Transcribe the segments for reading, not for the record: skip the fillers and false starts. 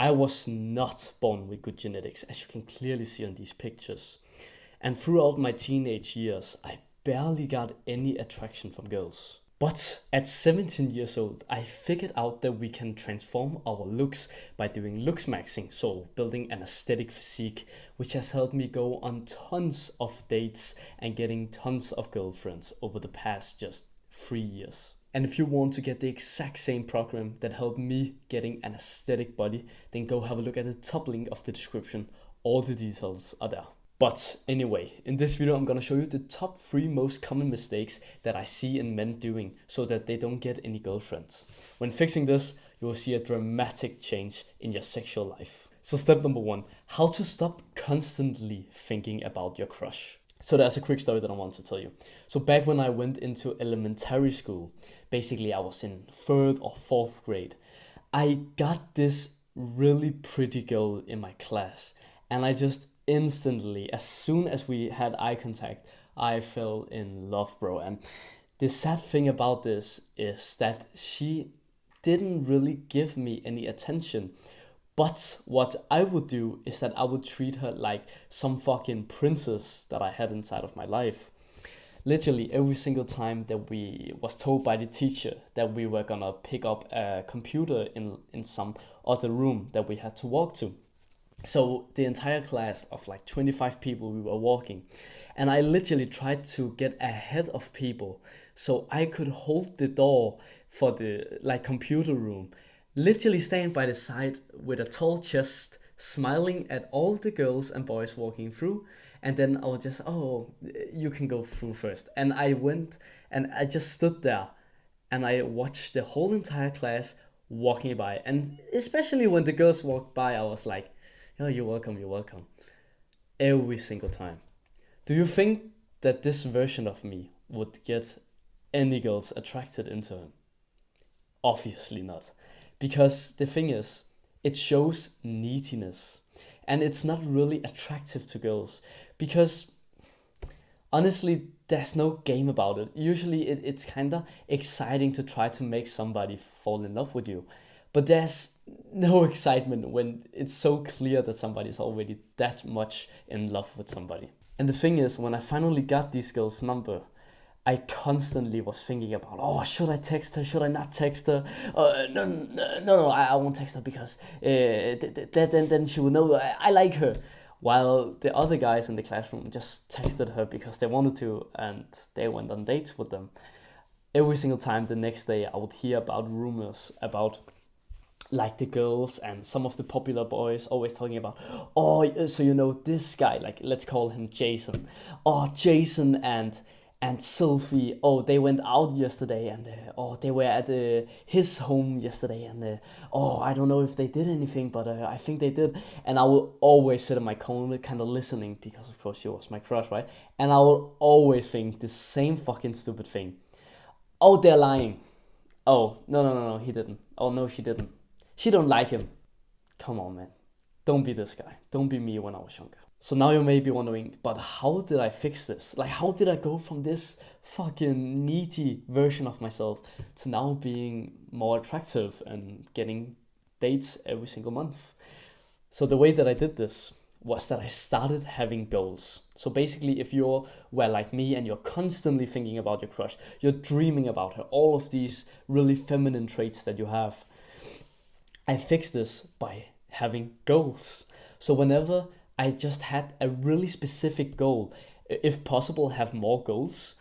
I was not born with good genetics, as you can clearly see on these pictures. And throughout my teenage years, I barely got any attraction from girls. But at 17 years old, I figured out that we can transform our looks by doing Looksmaxing, so building an aesthetic physique, which has helped me go on tons of dates and getting tons of girlfriends over the past just 3 years. And if you want to get the exact same program that helped me getting an aesthetic body, then go have a look at the top link of the description. All the details are there. But anyway, in this video I'm gonna show you the top 3 most common mistakes that I see in men doing so that they don't get any girlfriends. When fixing this, you will see a dramatic change in your sexual life. So step number 1, how to stop constantly thinking about your crush. So there's a quick story that I want to tell you. So back when I went into elementary school, basically I was in 3rd or 4th grade, I got this really pretty girl in my class, and I just instantly, as soon as we had eye contact, I fell in love, bro. And the sad thing about this is that she didn't really give me any attention. But what I would do is that I would treat her like some fucking princess that I had inside of my life. Literally every single time that we was told by the teacher that we were gonna pick up a computer in some other room that we had to walk to. So the entire class of like 25 people, we were walking, and I literally tried to get ahead of people so I could hold the door for the like computer room, literally staying by the side with a tall chest, smiling at all the girls and boys walking through. And then I would just, oh, you can go through first. And I went and I just stood there and I watched the whole entire class walking by. And especially when the girls walked by, I was like, oh, you're welcome, you're welcome. Every single time. Do you think that this version of me would get any girls attracted into him? Obviously not. Because the thing is, it shows neediness. And it's not really attractive to girls. Because honestly, there's no game about it. Usually it's kind of exciting to try to make somebody fall in love with you. But there's no excitement when it's so clear that somebody's already that much in love with somebody. And the thing is, when I finally got this girl's number, I constantly was thinking about, oh, should I text her? Should I not text her? No, I won't text her because then she will know I like her. While the other guys in the classroom just texted her because they wanted to, and they went on dates with them. Every single time the next day, I would hear about rumors about like the girls and some of the popular boys always talking about, oh, so you know this guy, like let's call him Jason. Oh, Jason and Sylvie, oh, they went out yesterday, and oh, they were at his home yesterday, and oh, I don't know if they did anything, but I think they did. And I will always sit in my corner kind of listening, because of course she was my crush, right? And I will always think the same fucking stupid thing. Oh, they're lying. Oh, no, he didn't. Oh, no, she didn't. She don't like him. Come on, man. Don't be this guy. Don't be me when I was younger. So now you may be wondering, but how did I fix this? Like, how did I go from this fucking needy version of myself to now being more attractive and getting dates every single month? So the way that I did this was that I started having goals. So basically, if you were like me and you're constantly thinking about your crush, you're dreaming about her, all of these really feminine traits that you have, I fixed this by having goals. So whenever I just had a really specific goal, if possible have more goals,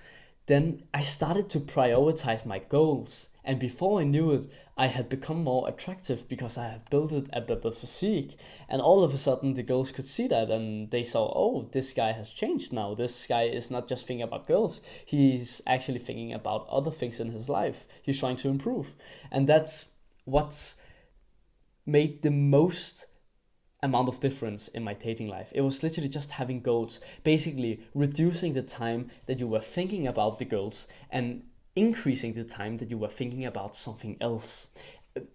then I started to prioritize my goals. And before I knew it, I had become more attractive because I had built a better physique. And all of a sudden the girls could see that, and they saw, oh, this guy has changed now. This guy is not just thinking about girls, he's actually thinking about other things in his life. He's trying to improve. And that's what's made the most amount of difference in my dating life. It was literally just having goals, basically reducing the time that you were thinking about the girls and increasing the time that you were thinking about something else.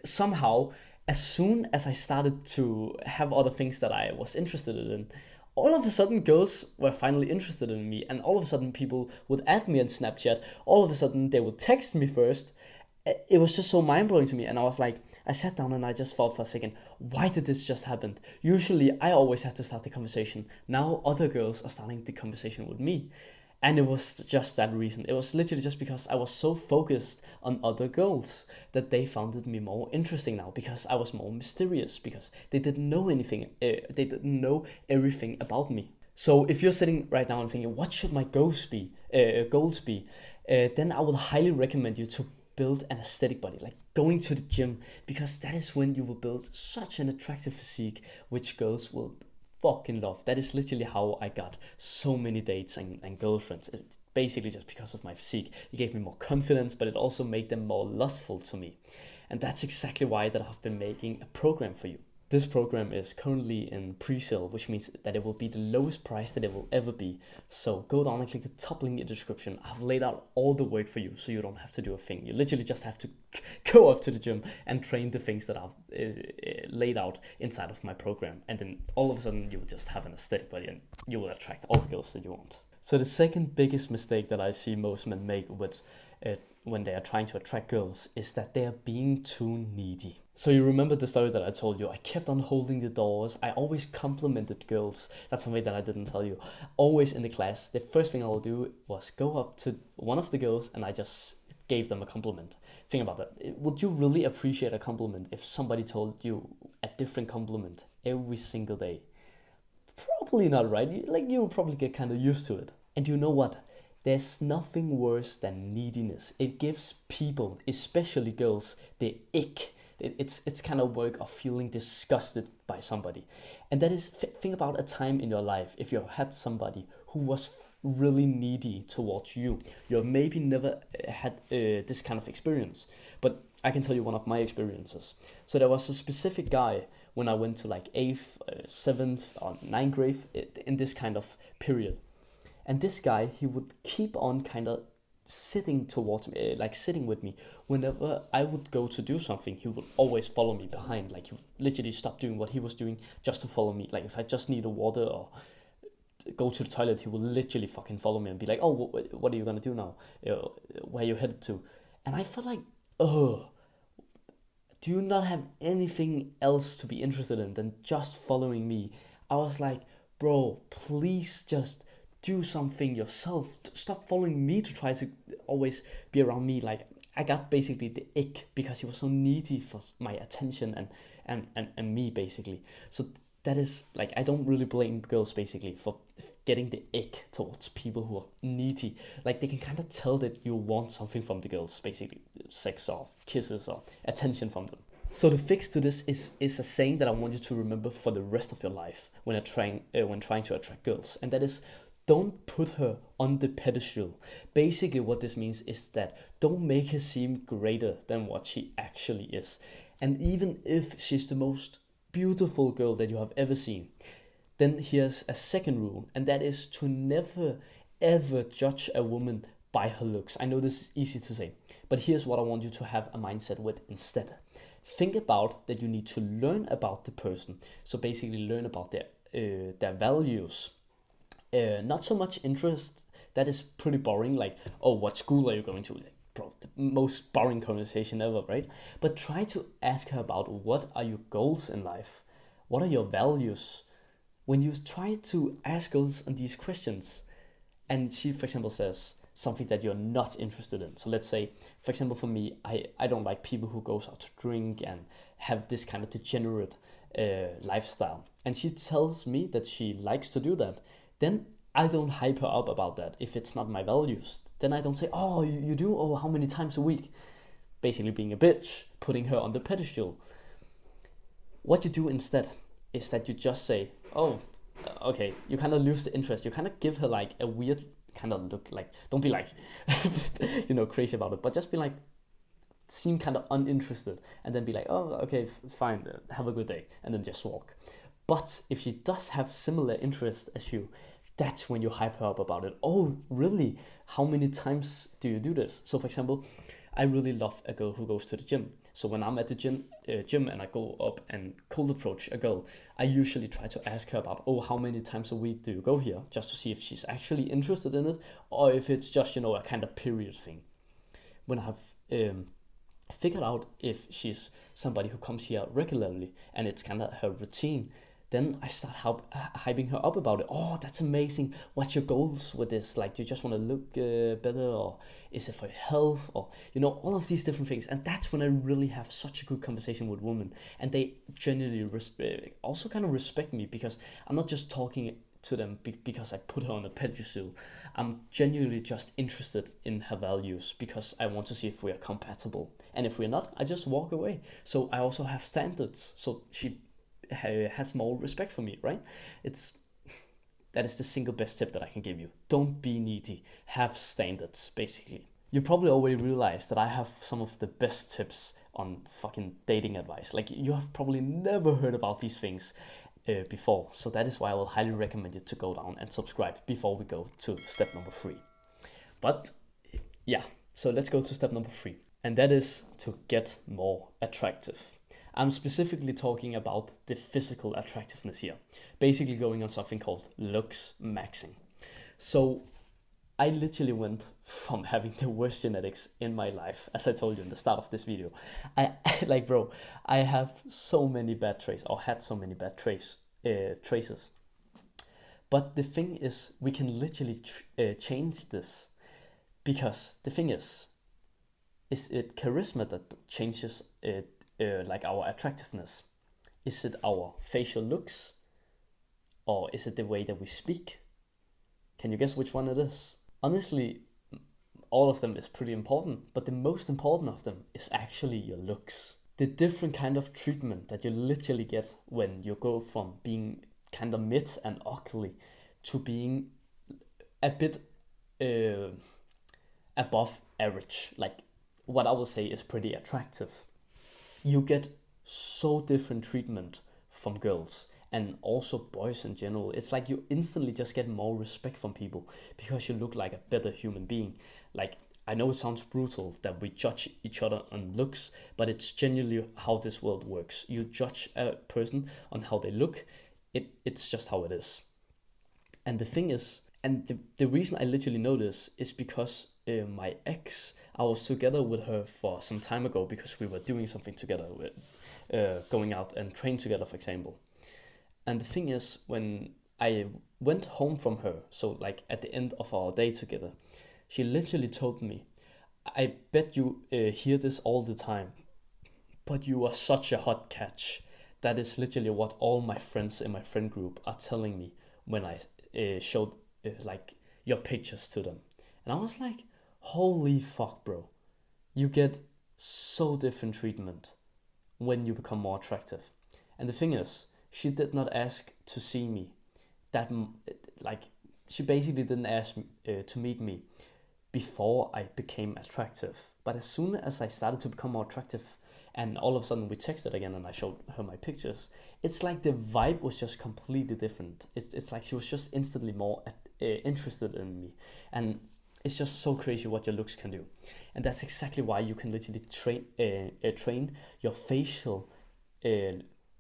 Somehow, as soon as I started to have other things that I was interested in, all of a sudden girls were finally interested in me, and all of a sudden people would add me on Snapchat. All of a sudden they would text me first. it was just so mind-blowing to me. And I was like, I sat down and I just thought for a second, why did this just happen? Usually I always have to start the conversation. Now other girls are starting the conversation with me. And it was just that reason. It was literally just because I was so focused on other girls that they found me more interesting now, because I was more mysterious, because they didn't know anything. They didn't know everything about me. So if you're sitting right now and thinking, what should my goals be? Then I would highly recommend you to build an aesthetic body, like going to the gym, because that is when you will build such an attractive physique, which girls will fucking love. That is literally how I got so many dates and girlfriends. Basically just because of my physique. It gave me more confidence, but it also made them more lustful to me. And that's exactly why that I've been making a program for you. This program is currently in pre-sale, which means that it will be the lowest price that it will ever be. So go down and click the top link in the description. I've laid out all the work for you, so you don't have to do a thing. You literally just have to go up to the gym and train the things that I've laid out inside of my program. And then all of a sudden you will just have an aesthetic body and you will attract all the girls that you want. So the second biggest mistake that I see most men make with when they are trying to attract girls is that they are being too needy. So you remember the story that I told you? I kept on holding the doors. I always complimented girls. That's something that I didn't tell you. Always in the class, the first thing I will do was go up to one of the girls and I just gave them a compliment. Think about that. Would you really appreciate a compliment if somebody told you a different compliment every single day? Probably not, right? You will probably get kind of used to it. And you know what? There's nothing worse than neediness. It gives people, especially girls, the ick. It's kind of work of feeling disgusted by somebody. And that is, think about a time in your life if you had somebody who was really needy towards you. You maybe never had this kind of experience, but I can tell you one of my experiences. So there was a specific guy when I went to like 8th, 7th or 9th grade, in this kind of period. And this guy, he would keep on kind of sitting towards me, like sitting with me. Whenever I would go to do something, he would always follow me behind. Like he would literally stop doing what he was doing just to follow me. Like if I just need a water or go to the toilet, he would literally fucking follow me and be like, oh, what are you gonna do now? Where are you headed to? And I felt like, oh, do you not have anything else to be interested in than just following me? I was like, bro, please just do something yourself. Stop following me to try to always be around me. Like I got basically the ick because he was so needy for my attention and me basically. So that is like, I don't really blame girls basically for getting the ick towards people who are needy. Like they can kind of tell that you want something from the girls, basically sex or kisses or attention from them. So the fix to this is a saying that I want you to remember for the rest of your life when trying to attract girls, and that is, don't put her on the pedestal. Basically what this means is that don't make her seem greater than what she actually is. And even if she's the most beautiful girl that you have ever seen, then here's a second rule, and that is to never ever judge a woman by her looks. I know this is easy to say, but here's what I want you to have a mindset with instead. Think about that you need to learn about the person. So basically learn about their values. Not so much interest. That is pretty boring. Like, oh, what school are you going to? Like, bro, the most boring conversation ever, right? But try to ask her about what are your goals in life? What are your values? When you try to ask girls on these questions, and she, for example, says something that you're not interested in. So let's say, for example, for me, I don't like people who goes out to drink and have this kind of degenerate lifestyle. And she tells me that she likes to do that. Then I don't hype her up about that if it's not my values. Then I don't say, oh, you do? Oh, how many times a week? Basically being a bitch, putting her on the pedestal. What you do instead is that you just say, oh, okay, you kind of lose the interest. You kind of give her like a weird kind of look. Like, don't be like, crazy about it, but just be like, seem kind of uninterested, and then be like, oh, okay, fine, have a good day, and then just walk. But if she does have similar interest as you, that's when you hype her up about it. Oh, really? How many times do you do this? So for example, I really love a girl who goes to the gym. So when I'm at the gym and I go up and cold approach a girl, I usually try to ask her about, oh, how many times a week do you go here? Just to see if she's actually interested in it, or if it's just, a kind of period thing. When I have figured out if she's somebody who comes here regularly and it's kind of her routine, then I start hyping her up about it. Oh, that's amazing. What's your goals with this? Like, do you just want to look better, or is it for your health, or all of these different things? And that's when I really have such a good conversation with women, and they genuinely also kind of respect me, because I'm not just talking to them because I put her on a pedestal. I'm genuinely just interested in her values because I want to see if we are compatible. And if we're not, I just walk away. So I also have standards. So she has more respect for me, right? That is the single best tip that I can give you. Don't be needy. Have standards, basically. You probably already realized that I have some of the best tips on fucking dating advice. Like, you have probably never heard about these things before. So that is why I will highly recommend you to go down and subscribe before we go to step number 3. But yeah, so let's go to step number 3. And that is to get more attractive. I'm specifically talking about the physical attractiveness here. Basically going on something called Looksmaxing. So I literally went from having the worst genetics in my life, as I told you in the start of this video. I have so many bad traits, or had so many bad traces. But the thing is, we can literally change this, because the thing is it charisma that changes like our attractiveness? Is it our facial looks, or is it the way that we speak? Can you guess which one it is? Honestly, all of them is pretty important, but the most important of them is actually your looks. The different kind of treatment that you literally get when you go from being kind of mid and ugly to being a bit above average, like what I will say is pretty attractive. You get so different treatment from girls and also boys in general. It's like you instantly just get more respect from people because you look like a better human being. Like, I know it sounds brutal that we judge each other on looks, but it's genuinely how this world works. You judge a person on how they look. It's just how it is. And the thing is, and the reason I literally know this is because my ex, I was together with her for some time ago because we were doing something together, with going out and train together, for example. And the thing is, when I went home from her, so like at the end of our day together, she literally told me, I bet you hear this all the time, but you are such a hot catch. That is literally what all my friends in my friend group are telling me when I showed like your pictures to them. And I was like, holy fuck, bro. You get so different treatment when you become more attractive. And the thing is, she did not ask to see me. She basically didn't ask to meet me before I became attractive. But as soon as I started to become more attractive, and all of a sudden we texted again and I showed her my pictures, it's like the vibe was just completely different. It's like she was just instantly more interested in me. And it's just so crazy what your looks can do. And that's exactly why you can literally train your facial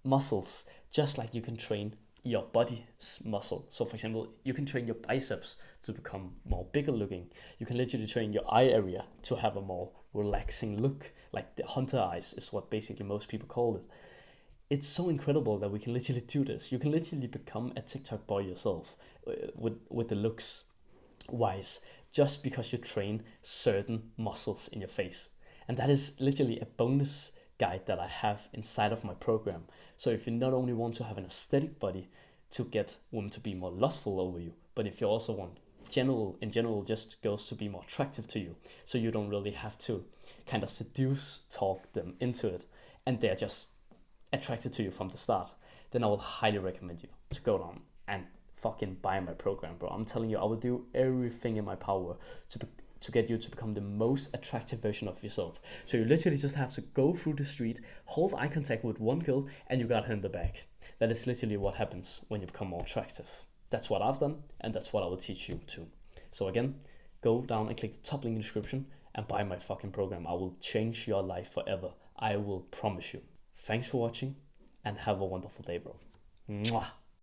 muscles, just like you can train your body's muscle. So for example, you can train your biceps to become more bigger looking. You can literally train your eye area to have a more relaxing look, like the hunter eyes is what basically most people call it. It's so incredible that we can literally do this. You can literally become a TikTok boy yourself with the looks wise, just because you train certain muscles in your face. And that is literally a bonus guide that I have inside of my program. So if you not only want to have an aesthetic body to get women to be more lustful over you, but if you also want in general just girls to be more attractive to you, so you don't really have to kind of talk them into it, and they're just attracted to you from the start, then I will highly recommend you to go down and fucking buy my program, bro. I'm telling you, I will do everything in my power to get you to become the most attractive version of yourself. So you literally just have to go through the street, hold eye contact with one girl, and you got her in the back. That is literally what happens when you become more attractive. That's what I've done, and that's what I will teach you too. So again, go down and click the top link in the description and buy my fucking program. I will change your life forever. I will promise you. Thanks for watching, and have a wonderful day, bro. Mwah.